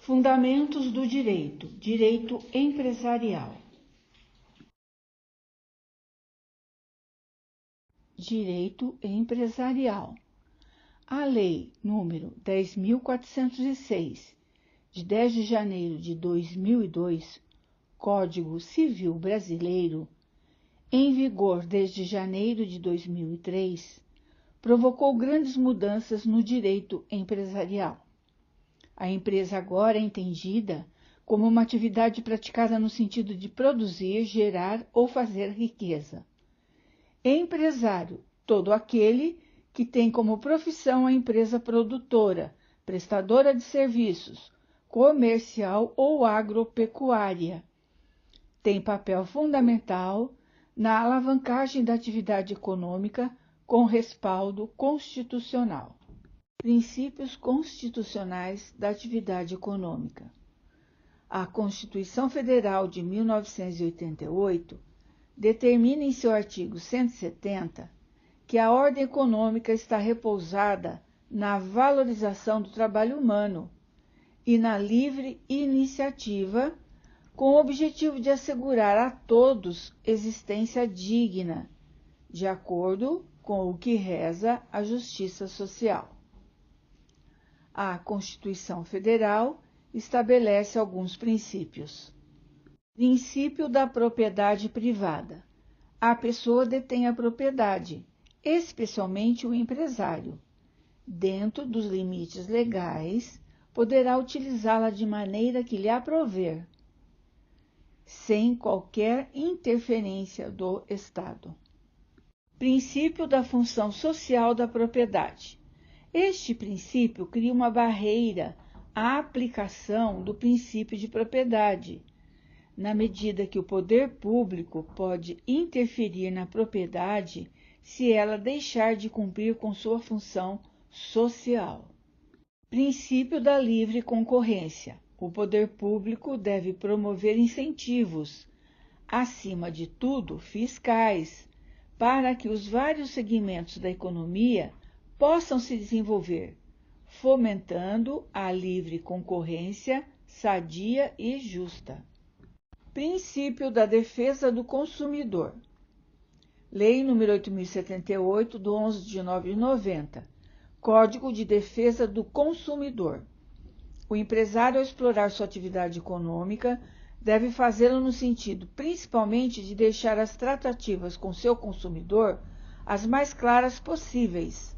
Fundamentos do direito, direito empresarial. Direito empresarial. A Lei nº 10.406, de 10 de janeiro de 2002, Código Civil Brasileiro, em vigor desde janeiro de 2003, provocou grandes mudanças no direito empresarial. A empresa agora é entendida como uma atividade praticada no sentido de produzir, gerar ou fazer riqueza. Empresário, todo aquele que tem como profissão a empresa produtora, prestadora de serviços, comercial ou agropecuária. Tem papel fundamental na alavancagem da atividade econômica com respaldo constitucional. Princípios constitucionais da atividade econômica. A Constituição Federal de 1988 determina em seu artigo 170 que a ordem econômica está repousada na valorização do trabalho humano e na livre iniciativa, com o objetivo de assegurar a todos existência digna, de acordo com o que reza a justiça social. A Constituição Federal estabelece alguns princípios. Princípio da propriedade privada. A pessoa detém a propriedade, especialmente o empresário. Dentro dos limites legais, poderá utilizá-la de maneira que lhe aprouver, sem qualquer interferência do Estado. Princípio da função social da propriedade. Este princípio cria uma barreira à aplicação do princípio de propriedade, na medida que o poder público pode interferir na propriedade se ela deixar de cumprir com sua função social. Princípio da livre concorrência. O poder público deve promover incentivos, acima de tudo fiscais, para que os vários segmentos da economia possam se desenvolver, fomentando a livre concorrência sadia e justa. Princípio da defesa do consumidor. Lei nº 8.078, de 11 de nove de 90, Código de Defesa do Consumidor. O empresário, ao explorar sua atividade econômica, deve fazê-lo no sentido, principalmente, de deixar as tratativas com seu consumidor as mais claras possíveis.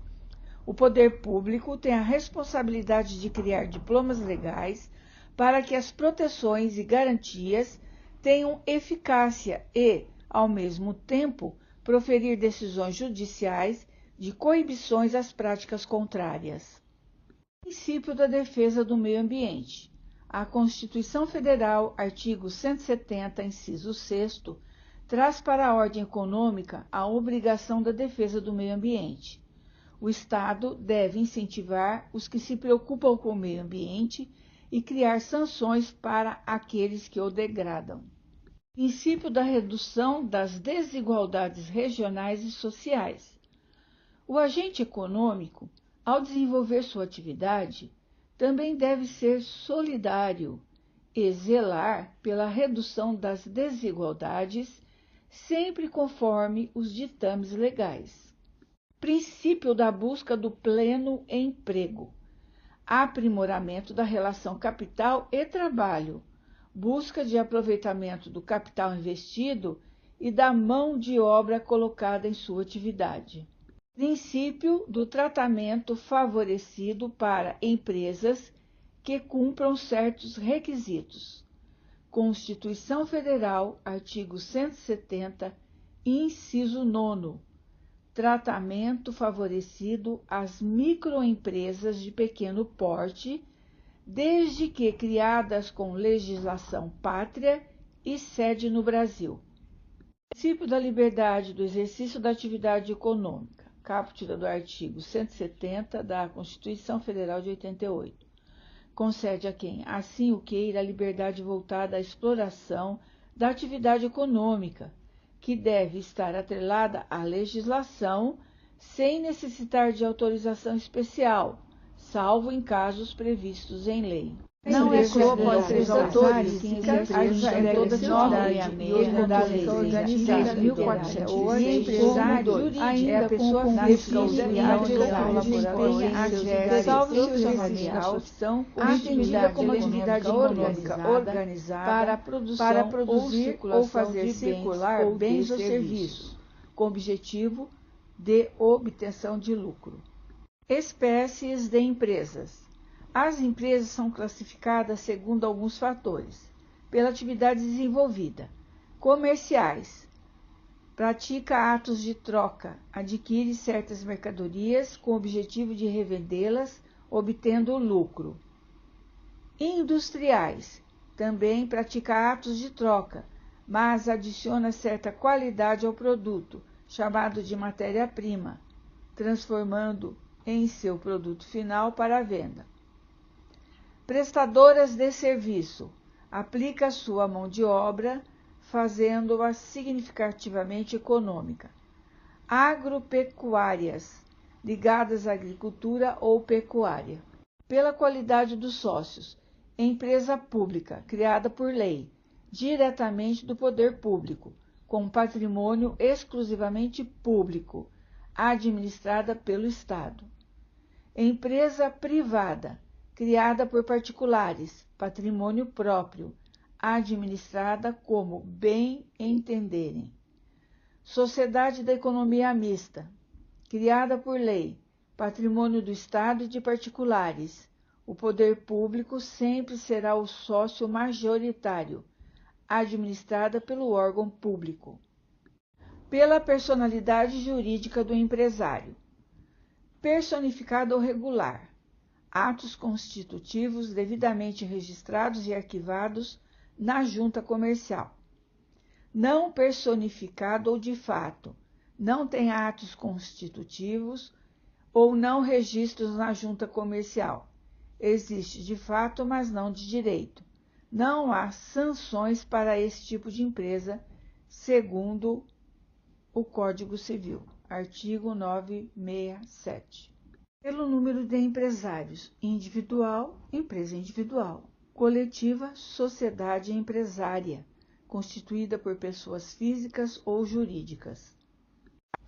O poder público tem a responsabilidade de criar diplomas legais para que as proteções e garantias tenham eficácia e, ao mesmo tempo, proferir decisões judiciais de coibições às práticas contrárias. Princípio da defesa do meio ambiente. A Constituição Federal, artigo 170, inciso 6º, traz para a ordem econômica a obrigação da defesa do meio ambiente. O Estado deve incentivar os que se preocupam com o meio ambiente e criar sanções para aqueles que o degradam. Princípio da redução das desigualdades regionais e sociais. O agente econômico, ao desenvolver sua atividade, também deve ser solidário e zelar pela redução das desigualdades, sempre conforme os ditames legais. Princípio da busca do pleno emprego. Aprimoramento da relação capital e trabalho, busca de aproveitamento do capital investido e da mão de obra colocada em sua atividade. Princípio do tratamento favorecido para empresas que cumpram certos requisitos. Constituição Federal, artigo 170, inciso 9. Tratamento favorecido às microempresas de pequeno porte, desde que criadas com legislação pátria e sede no Brasil. Princípio da liberdade do exercício da atividade econômica. Caput do artigo 170 da Constituição Federal de 88. Concede a quem assim o queira a liberdade voltada à exploração da atividade econômica, que deve estar atrelada à legislação sem necessitar de autorização especial, salvo em casos previstos em lei. Não é pessoa pode ser os autores que que a empresa em toda a cidade e econômica organizada ou a empresário ainda a pessoa física ou colaborador, salvo seu exercício entendida como atividade econômica organizada para produzir ou fazer circular bens ou serviços, com objetivo de obtenção de lucro. Espécies de empresas. As empresas são classificadas segundo alguns fatores. Pela atividade desenvolvida. Comerciais. Pratica atos de troca, adquire certas mercadorias com o objetivo de revendê-las, obtendo lucro. Industriais. Também pratica atos de troca, mas adiciona certa qualidade ao produto, chamado de matéria-prima, transformando em seu produto final para a venda. Prestadoras de serviço. Aplica sua mão de obra, fazendo-a significativamente econômica. Agropecuárias, ligadas à agricultura ou pecuária. Pela qualidade dos sócios. Empresa pública, criada por lei, diretamente do poder público, com patrimônio exclusivamente público, administrada pelo Estado. Empresa privada, criada por particulares, patrimônio próprio, administrada como bem entenderem. Sociedade da economia mista, criada por lei, patrimônio do Estado e de particulares. O poder público sempre será o sócio majoritário, administrada pelo órgão público. Pela personalidade jurídica do empresário. Personificado ou regular. Atos constitutivos devidamente registrados e arquivados na junta comercial. Não personificado ou de fato, não tem atos constitutivos ou não registros na junta comercial. Existe de fato, mas não de direito. Não há sanções para esse tipo de empresa, segundo o Código Civil, artigo 967. Pelo número de empresários, individual, empresa individual, coletiva, sociedade empresária, constituída por pessoas físicas ou jurídicas.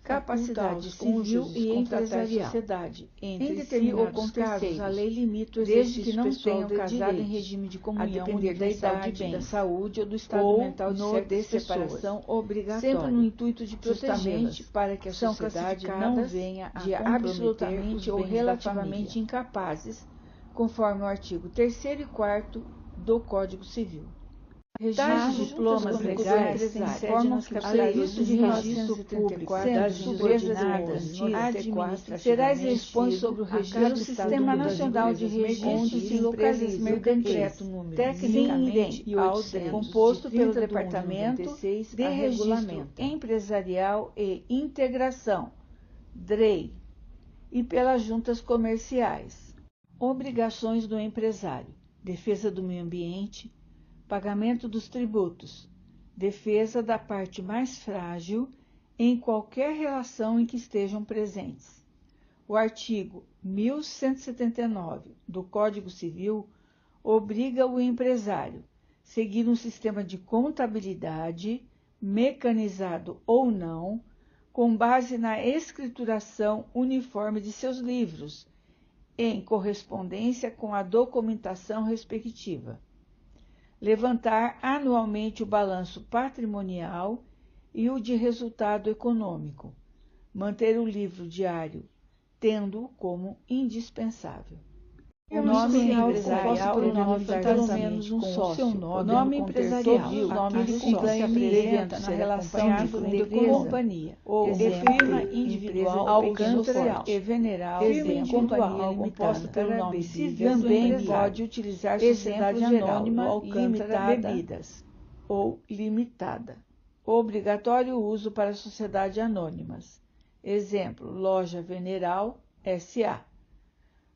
Capacidade civil e empresarial. Sociedade, em determinados casos, a lei limita o exercício desde que não tenham casado em regime de comunhão universal de bens, da saúde ou do estado mental de separação obrigatória, sempre no intuito de protegê-las, para que a sociedade não venha de absolutamente ou relativamente incapazes, conforme o artigo 3º e 4º do Código Civil. Tais diplomas legais formam o serviço de registro público das subordinadas será expõe sobre o registro do Sistema Nacional de Registro onde se localiza o decreto tecnicamente composto pelo Departamento de Registro Empresarial e Integração, DREI, e pelas juntas comerciais. Obrigações do empresário: defesa do meio ambiente, pagamento dos tributos, defesa da parte mais frágil em qualquer relação em que estejam presentes. O artigo 1179 do Código Civil obriga o empresário a seguir um sistema de contabilidade, mecanizado ou não, com base na escrituração uniforme de seus livros, em correspondência com a documentação respectiva. Levantar anualmente o balanço patrimonial e o de resultado econômico. Manter o livro diário, tendo-o como indispensável. O nome empresarial é o nome de pelo menos um sócio. O nome empresarial, aquele com que se apresenta na relação de companhia, ou firma individual Alcântara e Veneral, firma individual composta pelo nome civil do empresário. Também pode utilizar sociedade anônima Alcântara Bebidas, ou limitada. Obrigatório uso para sociedades anônimas. Exemplo, Loja Veneral S.A.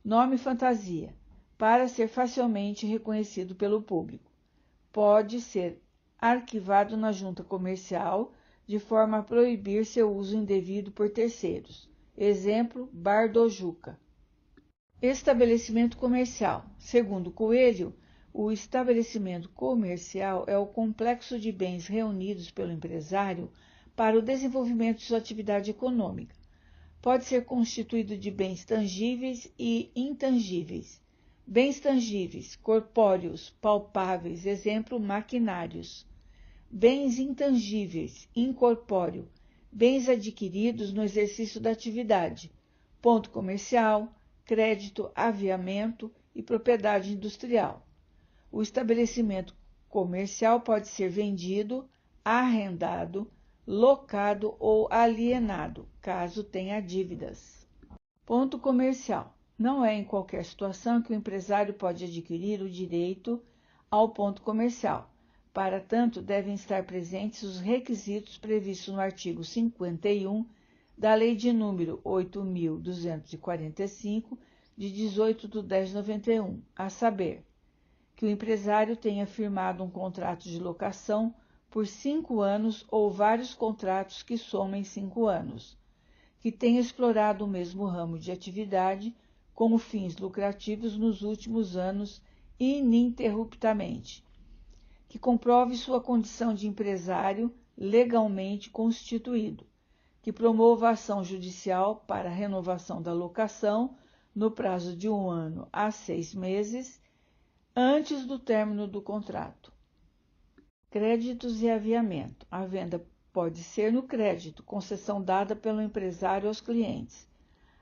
Nome fantasia, para ser facilmente reconhecido pelo público. Pode ser arquivado na junta comercial de forma a proibir seu uso indevido por terceiros. Exemplo, Bar do Juca. Estabelecimento comercial. Segundo Coelho, O estabelecimento comercial é o complexo de bens reunidos pelo empresário para o desenvolvimento de sua atividade econômica. Pode ser constituído de bens tangíveis e intangíveis. Bens tangíveis, corpóreos, palpáveis, exemplo, maquinários. Bens intangíveis, incorpóreo, bens adquiridos no exercício da atividade, ponto comercial, crédito, aviamento e propriedade industrial. O estabelecimento comercial pode ser vendido, arrendado, locado ou alienado, caso tenha dívidas. Ponto comercial. Não é em qualquer situação que o empresário pode adquirir o direito ao ponto comercial. Para tanto, devem estar presentes os requisitos previstos no artigo 51 da Lei de número 8.245, de 18/10/91, a saber, que o empresário tenha firmado um contrato de locação por 5 anos ou vários contratos que somem 5 anos, que tenha explorado o mesmo ramo de atividade com fins lucrativos nos últimos anos ininterruptamente, que comprove sua condição de empresário legalmente constituído, que promova ação judicial para a renovação da locação no prazo de 1 ano a 6 meses antes do término do contrato. Créditos e aviamento. A venda pode ser no crédito, concessão dada pelo empresário aos clientes.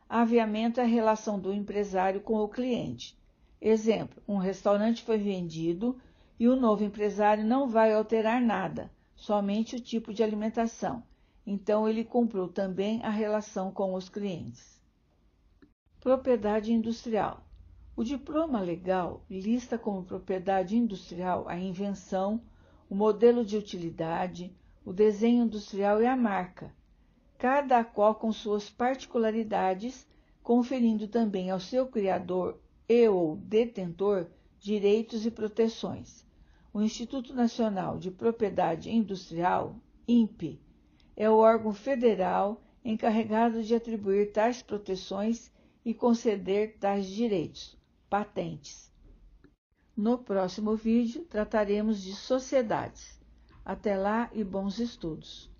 Aviamento é a relação do empresário com o cliente. Exemplo, um restaurante foi vendido e o novo empresário não vai alterar nada, somente o tipo de alimentação. Então, ele comprou também a relação com os clientes. Propriedade industrial. O diploma legal lista como propriedade industrial a invenção, o modelo de utilidade, o desenho industrial e a marca, cada qual com suas particularidades, conferindo também ao seu criador e ou detentor direitos e proteções. O Instituto Nacional de Propriedade Industrial, INPE, é o órgão federal encarregado de atribuir tais proteções e conceder tais direitos, patentes. No próximo vídeo, trataremos de sociedades. Até lá e bons estudos!